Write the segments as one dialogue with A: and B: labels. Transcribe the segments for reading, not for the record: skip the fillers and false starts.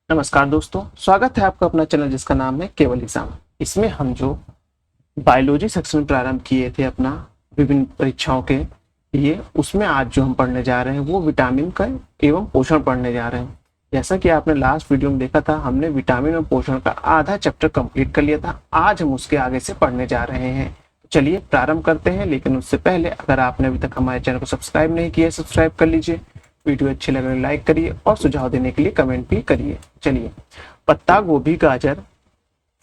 A: नमस्कार दोस्तों, स्वागत है आपका अपना चैनल जिसका नाम है केवल एग्जाम। इसमें हम जो बायोलॉजी सेक्शन प्रारंभ किए थे अपना विभिन्न परीक्षाओं के लिए, उसमें आज जो हम पढ़ने जा रहे हैं वो विटामिन का एवं पोषण पढ़ने जा रहे हैं। जैसा कि आपने लास्ट वीडियो में देखा था, हमने विटामिन और पोषण का आधा चैप्टर कंप्लीट कर लिया था। आज हम उसके आगे से पढ़ने जा रहे हैं। चलिए प्रारंभ करते हैं, लेकिन उससे पहले अगर आपने अभी तक हमारे चैनल को सब्सक्राइब नहीं किया है, सब्सक्राइब कर लीजिए। वीडियो अच्छी लगे लाइक करिए और सुझाव देने के लिए कमेंट भी करिए। चलिए, पत्ता गोभी, गाजर,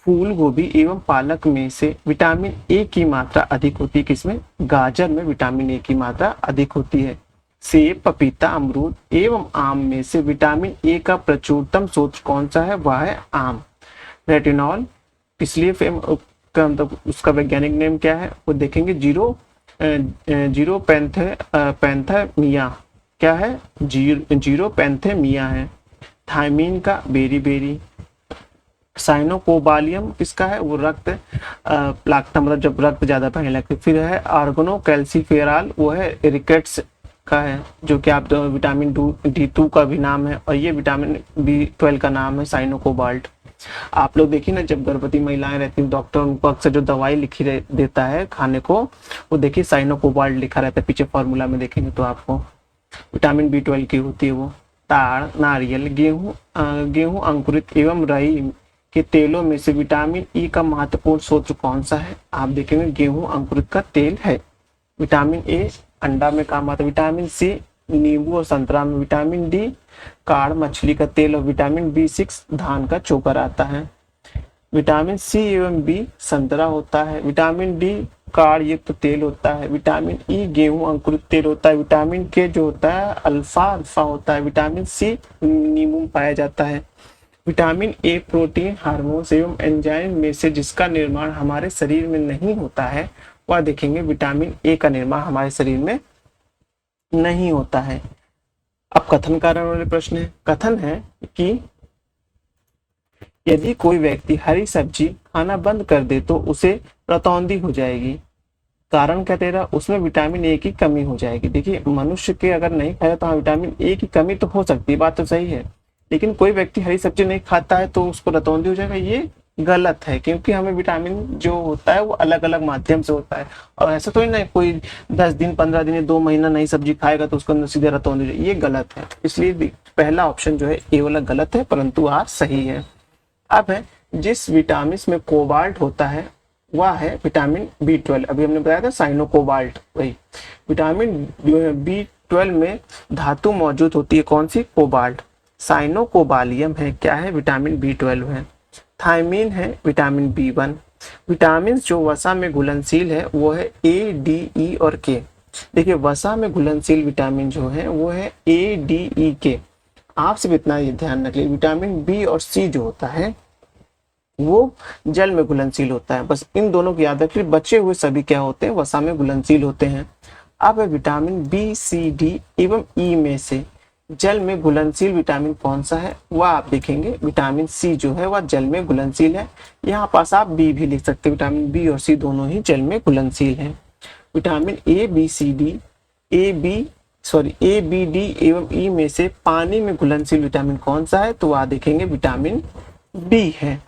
A: फूल गोभी एवं पालक में से विटामिन ए की मात्रा अधिक होती है। किसमें? गाजर में विटामिन ए की मात्रा अधिक होती है। सेब, पपीता, अमरूद एवं आम में से विटामिन ए का प्रचुरतम स्रोत कौन सा है? वह है आम। रेटिनॉल इसलिए मतलब उसका वैज्ञानिक नेम क्या है वो देखेंगे। जीरो पैंथेमिया क्या है? जीरो पैंथेमिया है। थायमीन का बेरी। साइनोकोबालियम किसका है? वो रक्त प्लाक्टा, मतलब जब रक्त ज्यादा बहने लगती। फिर है आर्गोनो कैल्सीफेराल, वो है रिकेट्स का है, जो कि आप विटामिन D2 का भी नाम है, और ये विटामिन B12 का नाम है साइनोकोबाल्ट। आप लोग देखिए ना, जब गर्भवती महिलाएं रहती हैं, डॉक्टर उनको अक्सर जो दवाई लिखी देता है खाने को, वो देखिए साइनोकोबाल्ट लिखा रहता है पीछे फॉर्मूला में देखेंगे तो आपको। विटामिन B12 की होती है वो। ताड़, नारियल, गेहूं अंकुरित एवं राई के तेलों में से विटामिन ई का महत्वपूर्ण स्रोत कौन सा है? आप देखेंगे गेहूं अंकुरित का तेल है। विटामिन ए अंडा में काम आता है। विटामिन सी नींबू और संतरा में। विटामिन डी काढ़ मछली का तेल, और विटामिन B6 धान का चोकर आता है। विटामिन सी एवं बी संतरा होता है। विटामिन डी काढ़ युक्त तेल होता है। विटामिन ई गेहूं अंकुरित तेल होता है। विटामिन के जो होता है अल्फा होता है। विटामिन सी नींबू में पाया जाता है। विटामिन ए प्रोटीन, हार्मोन्स एवं एंजाइम में से जिसका निर्माण हमारे शरीर में नहीं होता है, वह देखेंगे विटामिन ए का निर्माण हमारे शरीर में नहीं होता है। अब कथन कारण वाले प्रश्न है। कथन है कि यदि कोई व्यक्ति हरी सब्जी खाना बंद कर दे तो उसे रतौंधी हो जाएगी। कारण क्या तेरा? उसमें विटामिन ए की कमी हो जाएगी। देखिए, मनुष्य के अगर नहीं खाया तो हाँ, विटामिन ए की कमी तो हो सकती है, बात तो सही है, लेकिन कोई व्यक्ति हरी सब्जी नहीं खाता है तो उसको रतौंधी हो जाएगा, ये गलत है। क्योंकि हमें विटामिन जो होता है वो अलग अलग माध्यम से होता है, और ऐसा तो ही नहीं कोई 10 दिन 15 दिन 2 महीना नई सब्जी खाएगा तो उसको अंदर सीधे रतौंधी हो जाएगी, ये गलत है। इसलिए पहला ऑप्शन जो है ए वाला गलत है, परंतु आर सही है। अब है जिस विटामिन में कोबाल्ट होता है वह है विटामिन B12। अभी हमने बताया था साइनोकोबाल्ट, वही विटामिन B12 में धातु मौजूद होती है। कौन सी? कोबाल्ट। साइनोकोबालियम है, क्या है? विटामिन B12 है। थायमीन है विटामिन B1। विटामिन जो वसा में घुलनशील है वो है A, D, E और K। देखिए, वसा में घुलनशील विटामिन जो है वो है A, D, E, K। आप सिर्फ इतना ये ध्यान रखिए, विटामिन बी और सी जो होता है वो जल में घुलनशील होता है। बस इन दोनों की याद रखिए, बचे हुए सभी क्या होते हैं? वसा में घुलनशील होते हैं। अब विटामिन बी, सी, डी एवं ई में से जल में घुलनशील विटामिन कौन सा है? वह आप देखेंगे विटामिन सी जो है वह जल में घुलनशील है। यहाँ पास आप बी भी लिख सकते हैं, विटामिन बी और सी दोनों ही जल में घुलनशील है। Vitamin A, B, C, D, A, B, D एवं ई में से पानी में घुलनशील विटामिन कौन सा है? तो वह देखेंगे विटामिन बी है।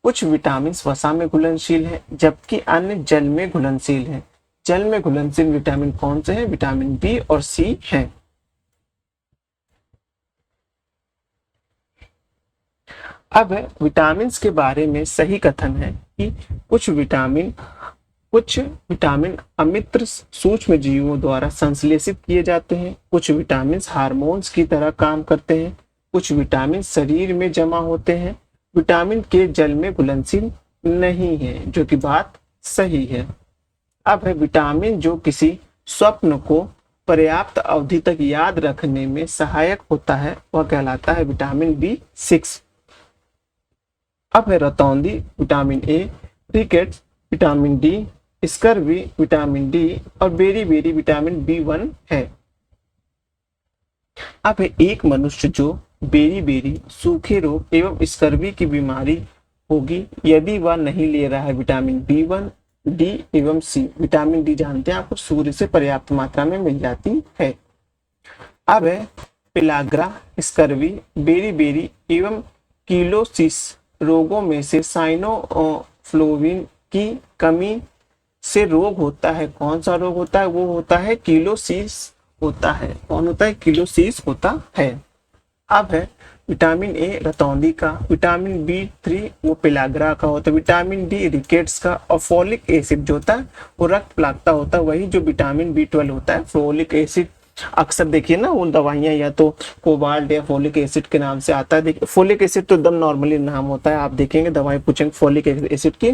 A: कुछ विटामिन वसा में घुलनशील है जबकि अन्य जल में घुलनशील है। जल में घुलनशील विटामिन कौन से हैं? विटामिन बी और सी है। अब विटामिन के बारे में सही कथन है कि कुछ विटामिन अमित्र सूक्ष्म जीवों द्वारा संश्लेषित किए जाते हैं। कुछ विटामिन हार्मोन्स की तरह काम करते हैं। कुछ विटामिन शरीर में जमा होते हैं। विटामिन के जल में घुलनशील नहीं है, जो कि बात सही है। अब है विटामिन जो किसी स्वप्न को पर्याप्त अवधि तक याद रखने में सहायक होता है वह कहलाता है विटामिन B6। अब है रतौंधी vitamin A, rickets vitamin D, scurvy vitamin D और बेरी विटामिन B1 है। अब है एक मनुष्य जो बेरी सूखे रोग एवं स्कर्वी की बीमारी होगी यदि वह नहीं ले रहा है विटामिन B1, डी एवं सी। विटामिन डी जानते हैं आपको सूर्य से पर्याप्त मात्रा में मिल जाती है। अब है पेलाग्रा, स्कर्वी, बेरी एवं किलोसिस रोगों में से साइनोफ्लोविन की कमी से रोग होता है। कौन सा रोग होता है? वो होता है किलोसिस होता है। कौन होता है? किलोसिस होता है। अब है विटामिन ए रतौंधी का, विटामिन बी 3 वो पेलाग्रा का होता है, विटामिन डी रिकेट्स का, और फोलिक एसिड जो होता है वो रक्त प्लाक्ता होता है, वही जो विटामिन बी 12 होता है। फोलिक एसिड अक्सर देखिए ना उन दवाइयाँ या तो कोबाल्ट या फोलिक एसिड के नाम से आता है। देखिए फोलिक एसिड तो एकदम नॉर्मली नाम होता है, आप देखेंगे दवाई पूछेंगे फोलिक एसिड की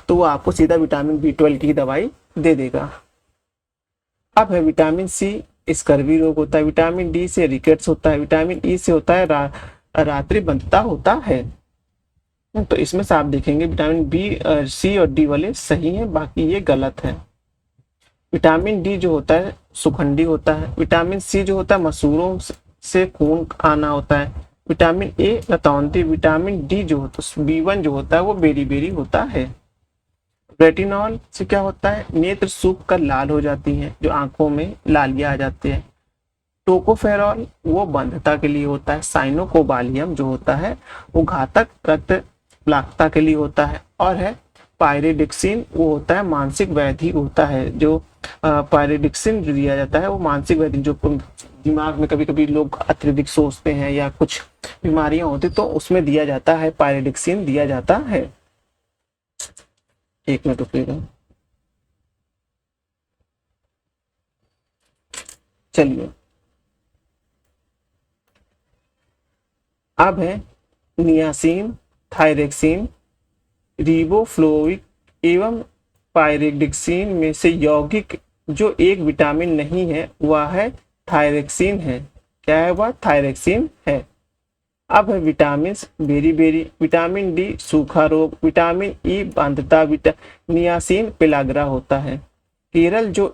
A: तो वो आपको सीधा विटामिन बी 12 की दवाई दे देगा। अब है विटामिन सी स्कर्वी रोग होता है, विटामिन डी से रिकेट्स होता है, विटामिन ई से होता है रात्रि बंधता होता है। तो इसमें से आप देखेंगे विटामिन बी सी और डी वाले सही हैं, बाकी ये गलत है। विटामिन डी जो होता है सुखंडी होता है, विटामिन सी जो होता है मसूरों से खून आना होता है, विटामिन ए रतौंधी, विटामिन डी जो होता है बी1 जो होता है वो बेरी बेरी होता है। रेटिनॉल से क्या होता है? नेत्र सूख कर लाल हो जाती हैं, जो आंखों में लालियां आ जाते हैं। टोकोफेरॉल वो बंधता के लिए होता है, साइनोकोबालियम जो होता है वो घातक रक्त प्लाक्ता के लिए होता है, और है पायरिडिक्सिन वो होता है मानसिक व्याधि होता है। जो पायरिडिक्सिन जो दिया जाता है वो मानसिक व्याधि, जो दिमाग में कभी कभी लोग अत्यधिक सोचते हैं या कुछ बीमारियां होती तो उसमें दिया जाता है, पायरिडिक्सिन दिया जाता है। एक मिनट रुकिएगा। चलिए अब है नियासिन, थायरेक्सिन, रिबोफ्लोविक एवं पायरिडिक्सिन में से यौगिक जो एक विटामिन नहीं है वह है थायरेक्सिन है। क्या है वह? थायरेक्सिन है। अब है vitamin beriberi, vitamin D सूखा रोग, विटामिन ई बांधता, नियासिन पेलाग्रा होता है। केरल जो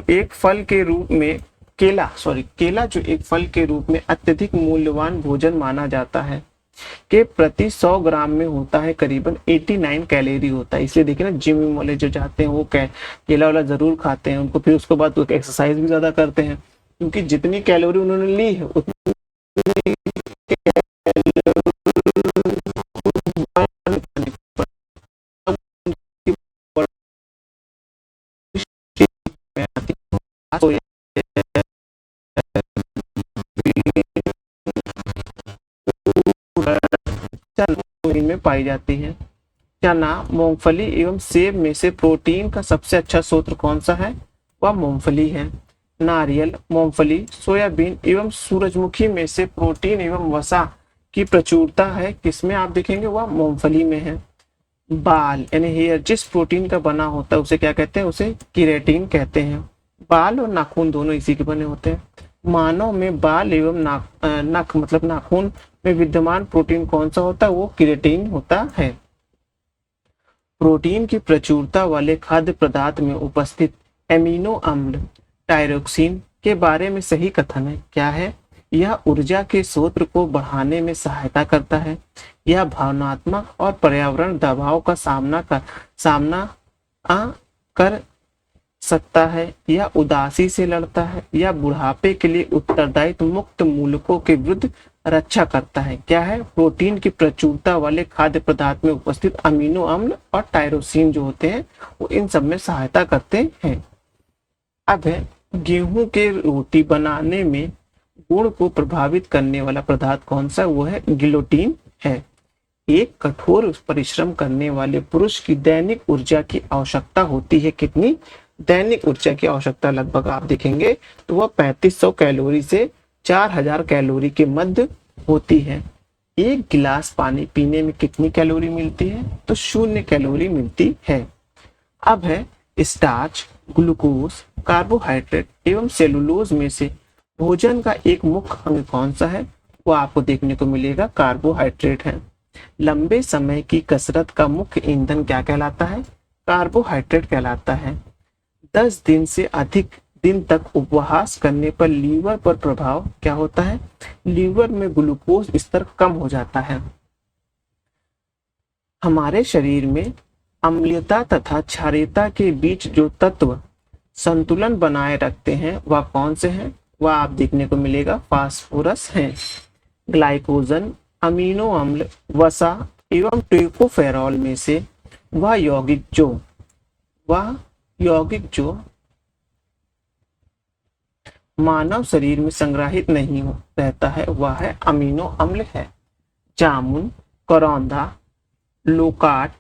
A: एक फल के रूप में केला जो एक फल के रूप में अत्यधिक मूल्यवान भोजन माना जाता है, के प्रति 100 ग्राम में होता है करीबन 89 कैलोरी होता है। इसलिए देखिए ना जिम वाले जो जाते हैं वो केला वाला जरूर खाते हैं, उनको फिर उसके बाद एक्सरसाइज भी ज्यादा करते हैं, क्योंकि जितनी कैलोरी उन्होंने ली है उतनी में पाई जाती है। चना, मूंगफली एवं सेब में से प्रोटीन का सबसे अच्छा स्रोत कौन सा है? वह मूंगफली है। नारियल, मूंगफली, सोयाबीन एवं सूरजमुखी में से प्रोटीन एवं वसा की प्रचुरता है किसमें? आप देखेंगे वह मूंगफली में है। बाल यानी हेयर जिस प्रोटीन का बना होता है उसे क्या कहते हैं? उसे केराटिन कहते हैं। बाल और नाखून दोनों इसी के बने होते हैं। मानव में बाल एवं नख मतलब नाखून में विद्यमान प्रोटीन कौन सा होता है? वो केराटिन होता है। प्रोटीन की प्रचुरता वाले खाद्य पदार्थ में उपस्थित एमिनो अम्ल टायरोक्सिन के बारे में सही कथन है। क्या है? यह ऊर्जा के स्रोत को बढ़ाने में सहायता करता है। यह भावनात्मक और पर्यावरण दबाव का सामना कर सकता है। यह उदासी से लड़ता है। यह बुढ़ापे के लिए उत्तरदायित्व मुक्त मूलकों के विरुद्ध रक्षा करता है। क्या है? प्रोटीन की प्रचुरता वाले खाद्य पदार्थ में उपस्थित अमीनो अम्ल और टायरोसिन जो होते हैं वो इन सब में सहायता करते हैं। अब है गेहूं के रोटी बनाने में गुण को प्रभावित करने वाला पदार्थ कौन सा? वो है गिलोटीन है। एक कठोर परिश्रम करने वाले पुरुष की दैनिक ऊर्जा की आवश्यकता होती है कितनी? दैनिक ऊर्जा की आवश्यकता लगभग आप देखेंगे तो वह 3500 कैलोरी से 4000 कैलोरी के मध्य होती है। एक गिलास पानी पीने में कितनी कैलोरी मिलती है? तो 0 कैलोरी मिलती है। अब है स्टार्च, ग्लूकोज, कार्बोहाइड्रेट एवं सेलुलोज में से भोजन का एक मुख्य अंग कौन सा है? वो आपको देखने को मिलेगा कार्बोहाइड्रेट है। लंबे समय की कसरत का मुख्य ईंधन क्या कहलाता है? कार्बोहाइड्रेट कहलाता है। 10 दिन से अधिक दिन तक उपवास करने पर लीवर पर प्रभाव क्या होता है? लीवर में ग्लूकोज स्तर कम हो जाता है। हमारे शरीर में अम्लीयता तथा क्षारीयता के बीच जो तत्व संतुलन बनाए रखते हैं वह कौन से हैं? वह आप देखने को मिलेगा फास्फोरस है। ग्लाइकोजन, अमीनो अम्ल, वसा एवं टोकोफेरॉल में से वह यौगिक जो मानव शरीर में संग्रहित नहीं रहता है वह है अमीनो अम्ल है। जामुन, करौंदा, लोकाट,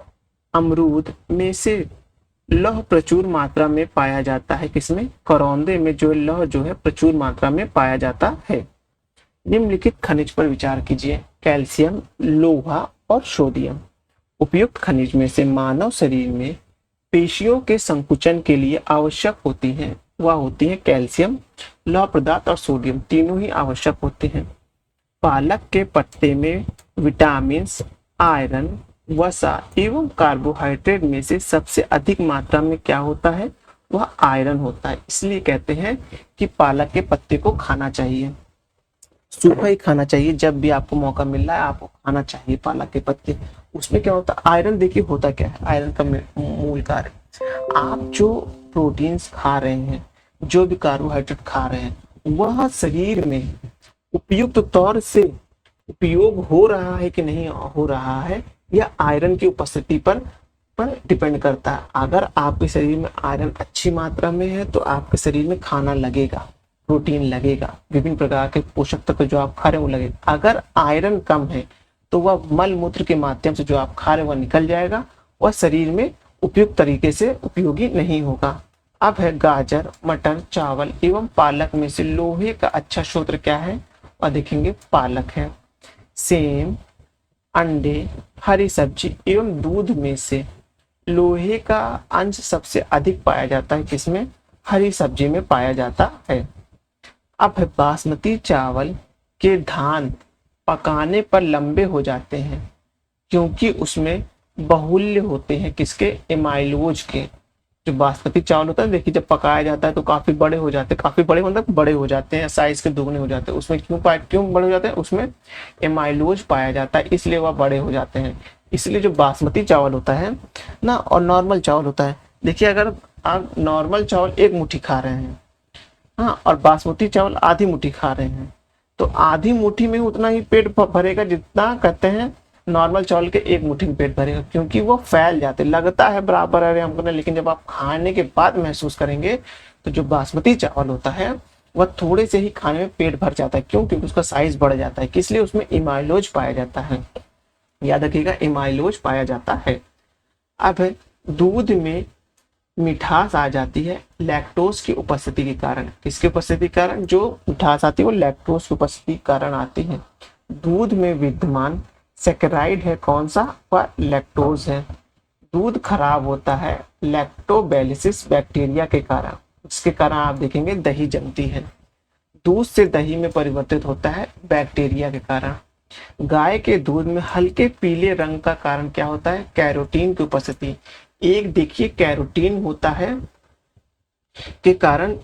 A: अमरूद में से लौह प्रचुर मात्रा में पाया जाता है। किसमें? करौंदे में जो लौह जो है प्रचुर मात्रा में पाया जाता है। निम्नलिखित खनिज पर विचार कीजिए। कैल्शियम, लोहा और सोडियम। उपयुक्त खनिज में से मानव शरीर में पेशियों के संकुचन के लिए आवश्यक होती हैं वह होती है कैल्शियम, लौह पदार्थ और सोडियम, तीनों ही आवश्यक होते हैं। पालक के पत्ते में विटामिन, आयरन, वसा एवं कार्बोहाइड्रेट में से सबसे अधिक मात्रा में क्या होता है? वह आयरन होता है। इसलिए कहते हैं कि पालक के पत्ते को खाना चाहिए, सूखा ही खाना चाहिए। जब भी आपको मौका मिल रहा है आपको खाना चाहिए पालक के पत्ते। उसमें क्या होता है? आयरन। देखिए होता क्या है आयरन का मूल कार्य, आप जो प्रोटीन्स खा रहे हैं, जो भी कार्बोहाइड्रेट खा रहे हैं, वह शरीर में उपयुक्त तौर से उपयोग हो रहा है कि नहीं हो रहा है, यह आयरन की उपस्थिति पर डिपेंड करता है। अगर आपके शरीर में आयरन अच्छी मात्रा में है तो आपके शरीर में खाना लगेगा, प्रोटीन लगेगा, विभिन्न प्रकार के पोषक तत्व जो आप खा रहे हैं वो लगेगा। अगर आयरन कम है तो वह मल मूत्र के माध्यम से जो आप खा रहे हैं वह निकल जाएगा, वह शरीर में उपयुक्त तरीके से उपयोगी नहीं होगा। अब है गाजर, मटर, चावल एवं पालक में से लोहे का अच्छा स्रोत क्या है? और देखेंगे पालक है। सेम, अंडे, हरी सब्जी एवं दूध में से लोहे का अंश सबसे अधिक पाया जाता है। किसमें? हरी सब्जी में पाया जाता है। अब है बासमती चावल के धान पकाने पर लंबे हो जाते हैं क्योंकि उसमें बहुल्य होते हैं। किसके? एमाइलोज के। जो बासमती चावल होता है देखिए जब पकाया जाता है तो काफी बड़े हो जाते हैं, काफी बड़े मतलब बड़े हो जाते हैं, साइज के दुगने हो जाते हैं। उसमें क्यों बड़े हो जाते हैं? उसमें एमाइलोज पाया जाता है, इसलिए वह बड़े हो जाते हैं। इसलिए जो बासमती चावल होता है ना और नॉर्मल चावल होता है, देखिए अगर आप नॉर्मल चावल एक मुट्ठी खा रहे हैं, हाँ, और बासमती चावल आधी मुट्ठी खा रहे हैं, तो आधी मुट्ठी में उतना ही पेट भरेगा जितना कहते हैं नॉर्मल चावल के एक मुट्ठी में पेट भरेगा, क्योंकि वो फैल जाते, लगता है बराबर है हमको, लेकिन जब आप खाने के बाद महसूस करेंगे तो जो बासमती चावल होता है वह थोड़े से ही खाने में पेट भर जाता है। क्यों? क्योंकि उसका साइज बढ़ जाता है, इसलिए उसमें इमाइलोज पाया जाता है। याद रखिएगा, इमाइलोज पाया जाता है। अब है दूध में मिठास आ जाती है लैक्टोज की उपस्थिति के कारण। किसकी उपस्थिति के कारण जो मिठास आती है वो लैक्टोज की उपस्थिति के कारण आती है। दूध में विद्यमान सैकराइड है कौन सा? वह लैक्टोज है। दूध खराब होता है लैक्टोबैलिसिस बैक्टीरिया के कारण, इसके कारण आप देखेंगे दही जमती है। दूध से दही में परिवर्तित होता है बैक्टीरिया के कारण। गाय के दूध में हल्के पीले रंग का कारण क्या होता है? कैरोटीन की उपस्थिति। एक देखिए कैरोटीन होता है के कारण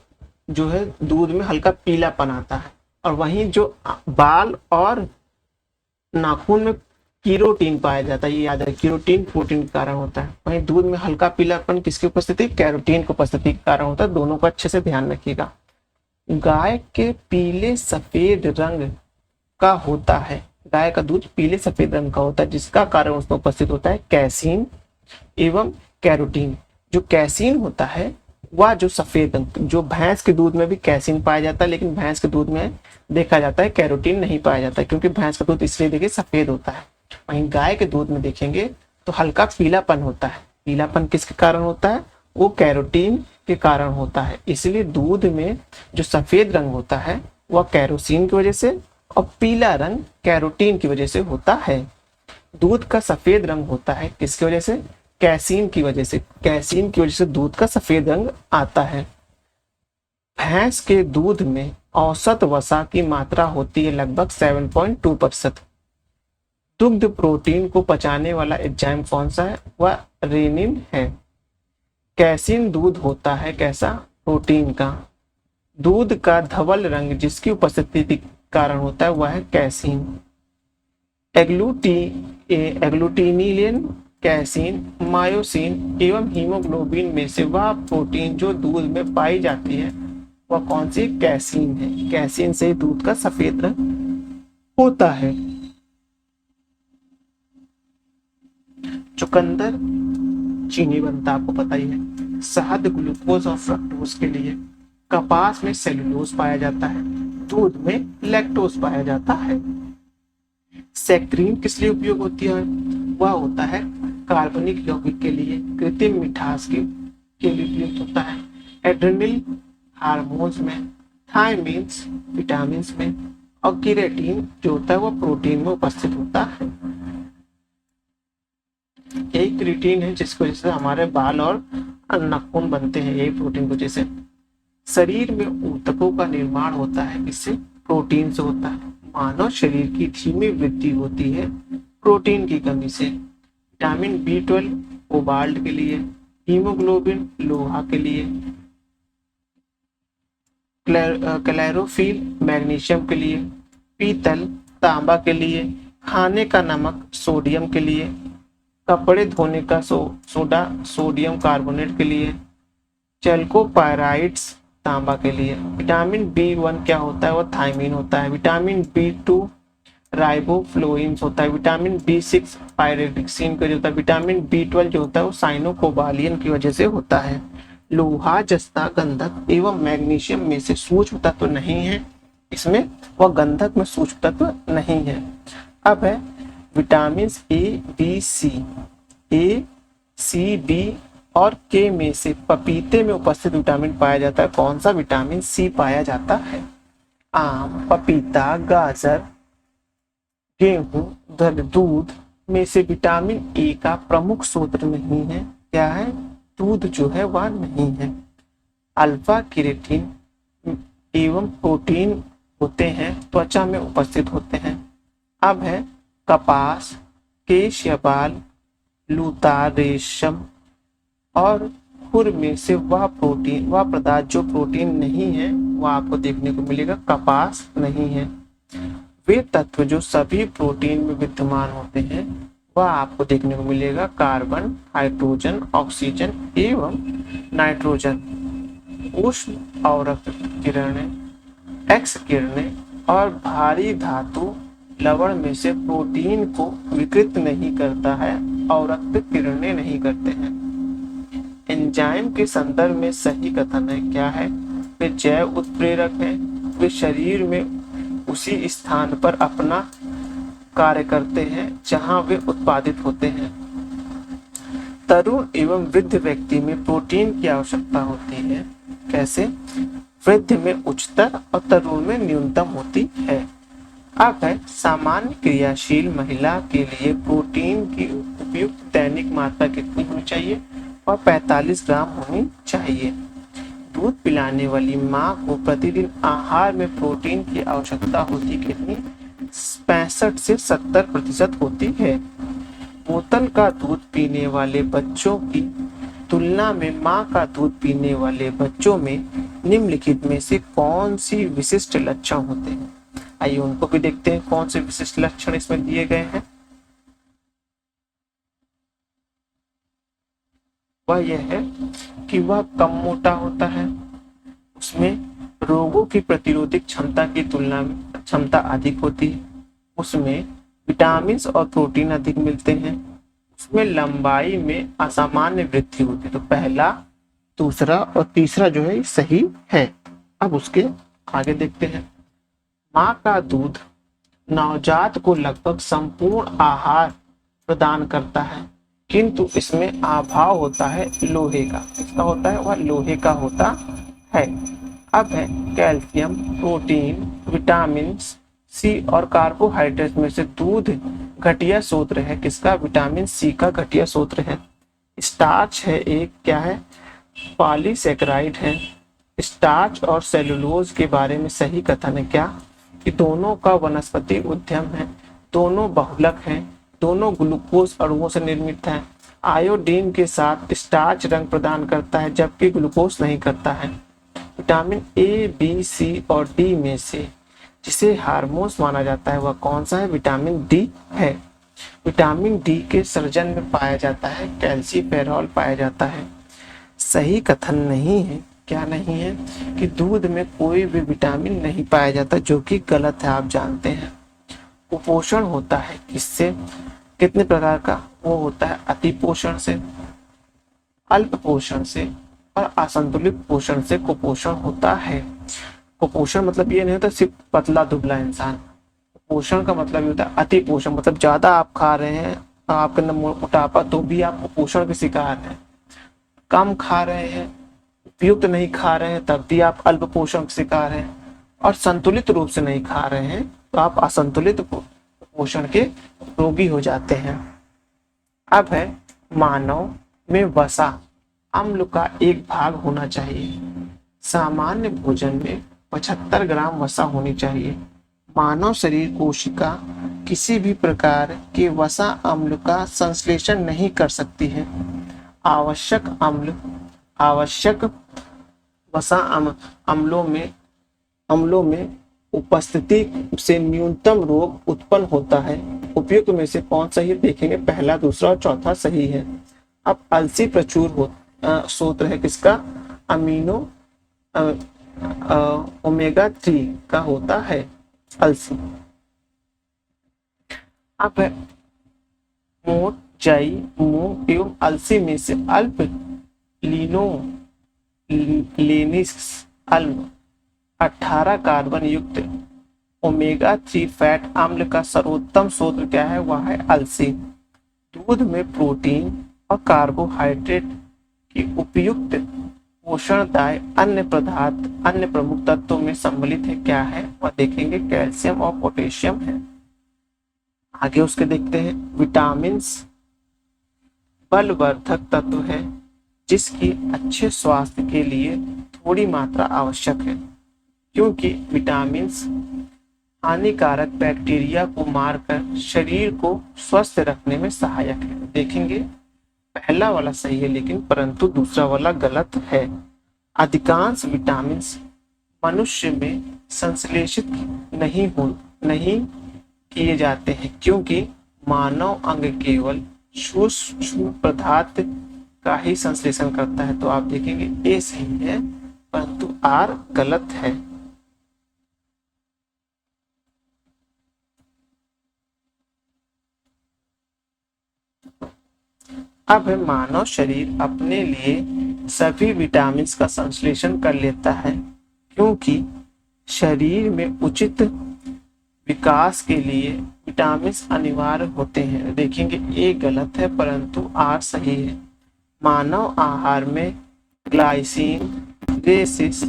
A: जो है दूध में हल्का पीलापन आता है, और वहीं जो बाल और नाखून में कीरोटीन पाया जाता है। ये याद रखिए, कीरोटीन प्रोटीन के कारण होता है। वहीं दूध में हल्का पीलापन किसकी उपस्थिति? कैरोटीन की उपस्थिति के कारण होता है। दोनों को अच्छे से ध्यान रखिएगा। गाय के पीले सफेद रंग का होता है, गाय का दूध पीले सफेद रंग का होता है, जिसका कारण उसमें उपस्थित होता है कैसीन एवं कैरोटीन। जो कैसीन होता है वह जो सफेद रंग, जो भैंस के दूध में भी कैसीन पाया जाता है, लेकिन भैंस के दूध में देखा जाता है कैरोटीन नहीं पाया जाता है, क्योंकि भैंस का दूध इसलिए देखिए सफेद होता है। वहीं गाय के दूध में देखेंगे तो हल्का पीलापन होता है। पीलापन किसके कारण होता है? वो कैरोटीन के कारण होता है। इसलिए दूध में जो सफेद रंग होता है वह कैरोसिन की वजह से, और पीला रंग कैरोटीन की वजह से होता है। दूध का सफेद रंग होता है किसकी वजह से? कैसीन की वजह से। कैसीन की वजह से दूध का सफेद रंग आता है। भैंस के दूध में औसत वसा की मात्रा होती है लगभग 7.2%। दुग्ध प्रोटीन को पचाने वाला एंजाइम कौन सा है? वह रेनिन है। कैसीन दूध होता है कैसा? प्रोटीन का। दूध का धवल रंग जिसकी उपस्थिति के कारण होता है वह है कैसीन। एग्लूटिनिलिन, कैसीन, मायोसिन एवं हीमोग्लोबिन में से वह प्रोटीन जो दूध में पाई जाती है वह कौन सी? कैसीन है। कैसीन से दूध का सफेद रंग होता है। चुकंदर चीनी बनता है, आपको पता ही है। शहद ग्लूकोज और फ्रक्टोज के लिए। कपास में सेलुलोज पाया जाता है। दूध में लैक्टोज पाया जाता है। सैक्रीन किस लिए उपयोग होती है? वह होता है कार्बनिक यौगिक के लिए, कृत्रिम मिठास के लिए उपयुक्त होता है। एड्रेनल हार्मोन्स में, थायमीन्स विटामिन में, और केराटिन जो होता है वह प्रोटीन में उपस्थित होता है। यही क्रिएटिन है जिसकी वजह से हमारे बाल और नाखून बनते हैं, यही प्रोटीन की वजह से। शरीर में ऊतकों का निर्माण होता है, इससे प्रोटीन से होता है। मानव शरीर की धीमी वृद्धि होती है प्रोटीन की कमी से। विटामिन B12 कोबाल्ट के लिए, हीमोग्लोबिन लोहा के लिए, क्लोरोफिल मैग्नीशियम के लिए, पीतल तांबा के लिए, खाने का नमक सोडियम के लिए, कपड़े धोने का सोडा सोडियम कार्बोनेट के लिए, चैल्कोपायराइड्स तांबा के लिए। विटामिन B1 क्या होता है? वह थायमीन होता है। विटामिन B2 राइबोफ्लोइन्स होता है। विटामिन B6 पायरिडक्सिन का जो होता है। विटामिन B12 जो होता है वो साइनोकोबालियन की वजह से होता है। लोहा, जस्ता, गंधक एवं मैग्नीशियम में से सूक्ष्म तत्व नहीं है इसमें, वह गंधक में सूक्ष्म तत्व नहीं है। अब है विटामिन A, C, B और K में से पपीते में उपस्थित विटामिन पाया जाता है। कौन सा? विटामिन C पाया जाता है। आम, पपीता, गाजर, गेहूं, दूध में से विटामिन A का प्रमुख स्रोत नहीं है। क्या है? दूध जो है वह नहीं है। अल्फा केराटिन एवं प्रोटीन होते हैं, त्वचा में उपस्थित होते हैं। अब है कपास, केश या बाल, लूता, रेशम और खुर में से वह पदार्थ जो प्रोटीन नहीं है वह आपको देखने को मिलेगा, कपास नहीं है। वे तत्व जो सभी प्रोटीन में विद्यमान होते हैं वह आपको देखने को मिलेगा, कार्बन, हाइड्रोजन, ऑक्सीजन एवं नाइट्रोजन। उष्ण अवरक्त किरणें, एक्स किरणें और भारी धातु लवण में से प्रोटीन को विकृत नहीं करता है, अवरक्त किरणें नहीं करते हैं। एंजाइम के संदर्भ में सही कथन है। क्या है? वे जैव उत्प्रेरक हैं। वे शरीर में उसी स्थान पर अपना कार्य करते हैं जहां वे उत्पादित होते हैं। तरुण एवं वृद्ध व्यक्ति में प्रोटीन की आवश्यकता होती है। कैसे? वृद्ध में उच्चतर और तरुण में न्यूनतम होती है। अब है सामान्य क्रियाशील महिला के लिए प्रोटीन की उपयुक्त दैनिक मात्रा कितनी होनी चाहिए? और 45 ग्राम होनी चाहिए। दूध पिलाने वाली माँ को प्रतिदिन आहार में प्रोटीन की आवश्यकता होती कितनी? 65 से 70% होती है। बोतल का दूध पीने वाले बच्चों की तुलना में माँ का दूध पीने वाले बच्चों में निम्नलिखित में से कौन सी विशिष्ट लक्षण होते हैं? आइए उनको भी देखते हैं कौन से विशिष्ट लक्षण इसमें दिए गए हैं। वह यह है कि वह कम मोटा होता है, उसमें रोगों की प्रतिरोधक क्षमता की तुलना में क्षमता अधिक होती है, उसमें विटामिन और प्रोटीन अधिक मिलते हैं, उसमें लंबाई में असामान्य वृद्धि होती है। तो पहला, दूसरा और तीसरा जो है सही है। अब उसके आगे देखते हैं। माँ का दूध नवजात को लगभग संपूर्ण आहार प्रदान करता है, किंतु इसमें अभाव होता है लोहे का। किसका होता है? वह लोहे का होता है। अब है कैल्शियम, प्रोटीन, विटामिन सी और कार्बोहाइड्रेट में से दूध घटिया स्रोत है। किसका? विटामिन सी का घटिया स्रोत है। स्टार्च है एक, क्या है? पॉलीसैकेराइड है। स्टार्च और सेलुलोज के बारे में सही कथन है। क्या? कि दोनों का वनस्पति उद्यम है, दोनों बहुलक हैं, दोनों ग्लूकोज अणुओं से निर्मित हैं। आयोडीन के साथ स्टार्च रंग प्रदान करता है जबकि ग्लूकोज नहीं करता है। विटामिन ए, बी, सी और डी में से जिसे हार्मोन्स माना जाता है वह कौन सा है? विटामिन डी है। विटामिन डी के सर्जन में पाया जाता है कैल्सीफेरॉल पाया जाता है। सही कथन नहीं है। क्या नहीं है? कि दूध में कोई भी विटामिन नहीं पाया जाता, जो कि गलत है, आप जानते हैं। कुपोषण होता है किससे? कितने प्रकार का? वो होता है अति पोषण से, अल्प पोषण से और असंतुलित पोषण से कुपोषण होता है। कुपोषण मतलब ये नहीं होता सिर्फ पतला दुबला इंसान। पोषण का मतलब ये होता है अति पोषण, मतलब ज्यादा आप खा रहे हैं, आपके अंदर मोटापा, तो भी आप कुपोषण के शिकार हैं। कम खा रहे हैं, उपयुक्त नहीं खा रहे हैं, तब भी आप अल्प पोषण के शिकार हैं। और संतुलित रूप से नहीं खा रहे हैं तो आप असंतुलित पोषण के रोगी हो जाते हैं। अब है मानव में वसा अम्ल का एक भाग होना चाहिए। सामान्य भोजन में 75 ग्राम वसा होनी चाहिए। मानव शरीर कोशिका किसी भी प्रकार के वसा अम्ल का संश्लेषण नहीं कर सकती है। आवश्यक वसा अम्लों में उपस्थिति से न्यूनतम रोग उत्पन्न होता है। उपयुक्त में से कौन सही है देखेंगे, पहला, दूसरा और चौथा सही है। अब अलसी प्रचुर स्रोत है किसका, अमीनो ओमेगा 3 का होता है अलसी। अब है मोट, जई, मूंग एवं अलसी में से अल्प लिनोलेनिस अम्ल 18 कार्बन युक्त ओमेगा 3 फैट अम्ल का सर्वोत्तम स्रोत क्या है, वह है अलसी। दूध में प्रोटीन और कार्बोहाइड्रेट की उपयुक्त पोषणदायी अन्य प्रमुख तत्वों में सम्मिलित है, क्या है वह देखेंगे, कैल्शियम और पोटेशियम है। आगे उसके देखते हैं, विटामिन बलवर्धक तत्व है जिसकी अच्छे स्वास्थ्य के लिए थोड़ी मात्रा आवश्यक है, क्योंकि विटामिन हानिकारक बैक्टीरिया को मारकर शरीर को स्वस्थ रखने में सहायक है। देखेंगे पहला वाला सही है लेकिन परंतु दूसरा वाला गलत है। अधिकांश विटामिन मनुष्य में संश्लेषित नहीं किए जाते हैं, क्योंकि मानव अंग केवल सूक्ष्म पदार्थ का ही संश्लेषण करता है। तो आप देखेंगे ए सही है परंतु आर गलत है। अब मानव शरीर अपने लिए सभी विटामिन का संश्लेषण कर लेता है, क्योंकि शरीर में उचित विकास के लिए विटामिन अनिवार्य होते हैं। देखेंगे ए गलत है परंतु आर सही है। मानव आहार में ग्लाइसिन, रेसिस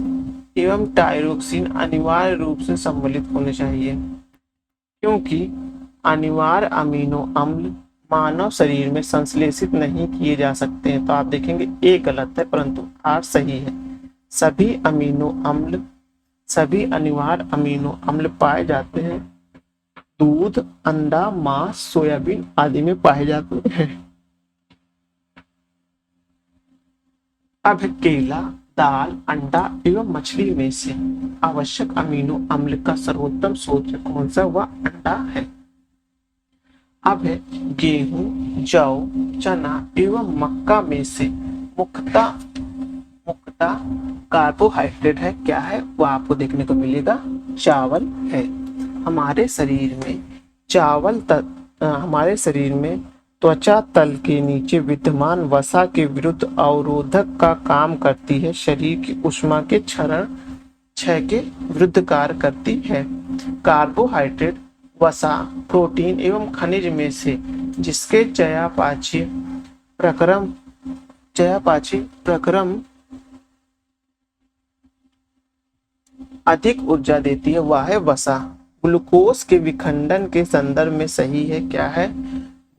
A: एवं टायरोक्सिन अनिवार्य रूप से सम्मिलित होने चाहिए, क्योंकि अनिवार्य अमीनो अम्ल मानव शरीर में संश्लेषित नहीं किए जा सकते हैं। तो आप देखेंगे ए गलत है परंतु आर सही है। सभी अनिवार्य अमीनो अम्ल पाए जाते हैं दूध, अंडा, मांस, सोयाबीन आदि में पाए जाते हैं। अब केला, दाल, अंडा एवं मछली में से आवश्यक अमीनो अम्ल का सर्वोत्तम स्रोत कौन सा, वह अंडा है। अब है गेहूं, जौ, चना एवं मक्का में से मुख्यतः कार्बोहाइड्रेट है, क्या है वह आपको देखने को मिलेगा, चावल है। हमारे शरीर में त्वचा तल के नीचे विद्यमान वसा के विरुद्ध अवरोधक का काम करती है, शरीर की ऊष्मा के क्षय के विरुद्ध कार्य करती है। कार्बोहाइड्रेट, वसा, प्रोटीन एवं खनिज में से जिसके चयापचय प्रक्रम अधिक ऊर्जा देती है, वह है वसा। ग्लूकोज के विखंडन के संदर्भ में सही है, क्या है,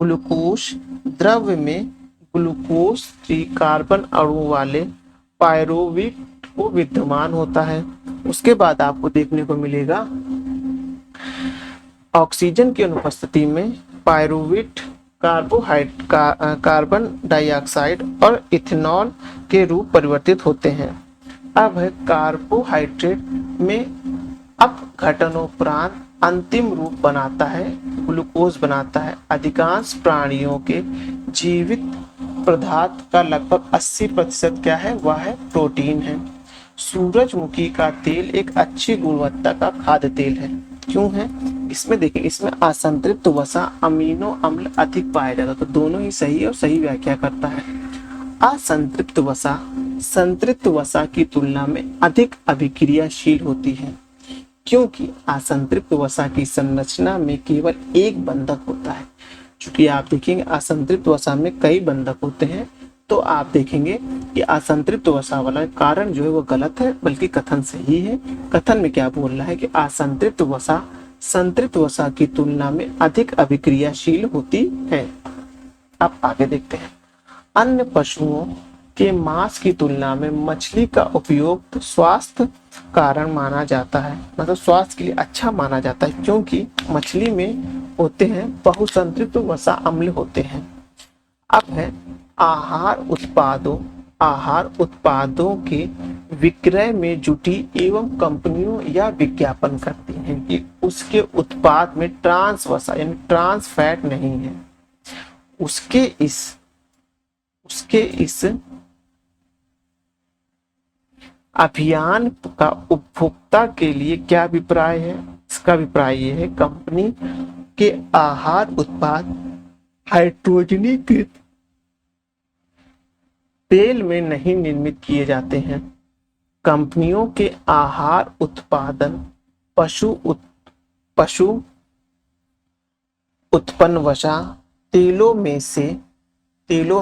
A: ग्लूकोज द्रव में ग्लूकोज 3 कार्बन अणु वाले पायरुवेट को विद्यमान होता है। उसके बाद आपको देखने को मिलेगा ऑक्सीजन की अनुपस्थिति में पायरुवेट कार्बन डाइऑक्साइड और इथेनॉल के रूप परिवर्तित होते हैं। अब है कार्बोहाइड्रेट में अपघटनोपरांत अंतिम रूप बनाता है, ग्लूकोज बनाता है। अधिकांश प्राणियों के जीवित पदार्थ का लगभग 80% क्या है, वह है प्रोटीन है। सूरजमुखी का तेल एक अच्छी गुणवत्ता का खाद्य तेल है, क्यों है, इसमें देखें, इसमें असंतृप्त वसा अमीनो अम्ल अधिक पाया जाता है, तो दोनों ही सही है और सही व्याख्या करता है। असंतृप्त वसा संतृप्त वसा की तुलना में अधिक अभिक्रियाशील होती है, क्योंकि असंतृप्त वसा की संरचना में केवल एक बंधक होता है। चूंकि आप देखेंगे असंतृप्त वसा में कई बंधक होते हैं, तो आप देखेंगे कि असंतृप्त वसा वाला कारण जो है वो गलत है, बल्कि कथन सही है। कथन में क्या बोल रहा है कि असंतृप्त वसा संतृप्त वसा की तुलना में अधिक अभिक्रियाशील होती है। अब आगे देखते हैं। अन्य पशुओं के मांस की तुलना में मछली का उपयोग स्वास्थ्य कारण माना जाता है, मतलब स्वास्थ्य के लिए अच्छा माना जाता है, क्योंकि मछली में होते हैं बहुसंतृप्त वसा अम्ल होते हैं। अब है आहार उत्पादों के विक्रय में जुटी एवं कंपनियों या विज्ञापन करती हैं कि उसके उत्पाद में ट्रांस वसा यानी ट्रांस फैट नहीं है। उसके इस अभियान का उपभोक्ता के लिए क्या अभिप्राय है? इसका अभिप्राय यह है, कंपनी के आहार उत्पाद हाइड्रोजनीकृत तेल में नहीं निर्मित किए जाते हैं। कंपनियों के आहार उत्पादन पशु उत्पन्न वसा तेलों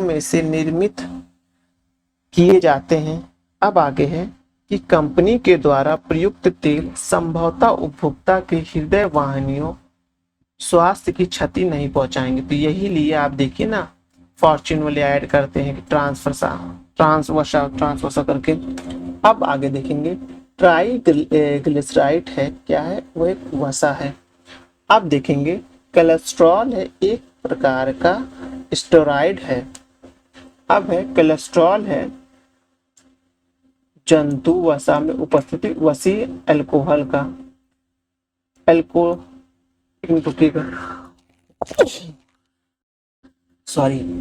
A: में से निर्मित किए जाते हैं। अब आगे है कि कंपनी के द्वारा प्रयुक्त तेल संभवतः उपभोक्ता के हृदय वाहिनियों स्वास्थ्य की क्षति नहीं पहुंचाएंगे। तो यही लिए आप देखिए ना, फॉर्च्यून वाले ऐड करते हैं कि ट्रांस वसा करके। अब आगे देखेंगे, ट्राइग्लिसराइड है, क्या है? वो एक वसा है। अब देखेंगे, कोलेस्ट्रॉल है, एक प्रकार का स्टेरॉइड है। अब है कोलेस्ट्रॉल है जंतु वसा में उपस्थिति वसी अल्कोहल का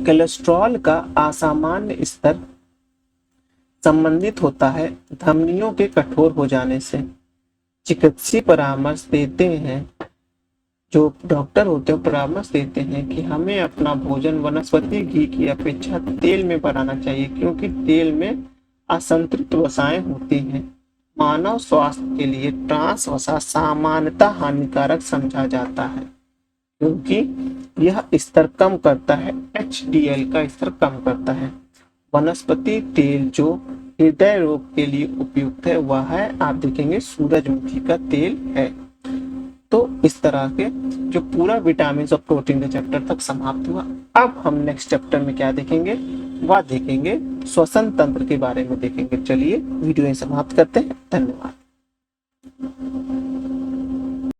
A: कोलेस्ट्रॉल का असामान्य स्तर संबंधित होता है धमनियों के कठोर हो जाने से। चिकित्सीय परामर्श देते हैं, जो डॉक्टर होते हैं परामर्श देते हैं कि हमें अपना भोजन वनस्पति घी की अपेक्षा तेल में बनाना चाहिए, क्योंकि तेल में असंतृप्त वसाएं होती हैं। मानव स्वास्थ्य के लिए ट्रांस वसा सामान्यतः हानिकारक समझा जाता है, क्योंकि यह स्तर कम करता है, HDL का स्तर कम करता है। वनस्पति तेल जो हृदय रोग के लिए उपयुक्त है वह है, आप देखेंगे, सूरजमुखी का तेल है। तो इस तरह के जो पूरा विटामिन और प्रोटीन के चैप्टर तक समाप्त हुआ। अब हम नेक्स्ट चैप्टर में क्या देखेंगे? वह देखेंगे श्वसन तंत्र के बारे में देखेंगे। चलिए वीडियो समाप्त करते हैं। धन्यवाद।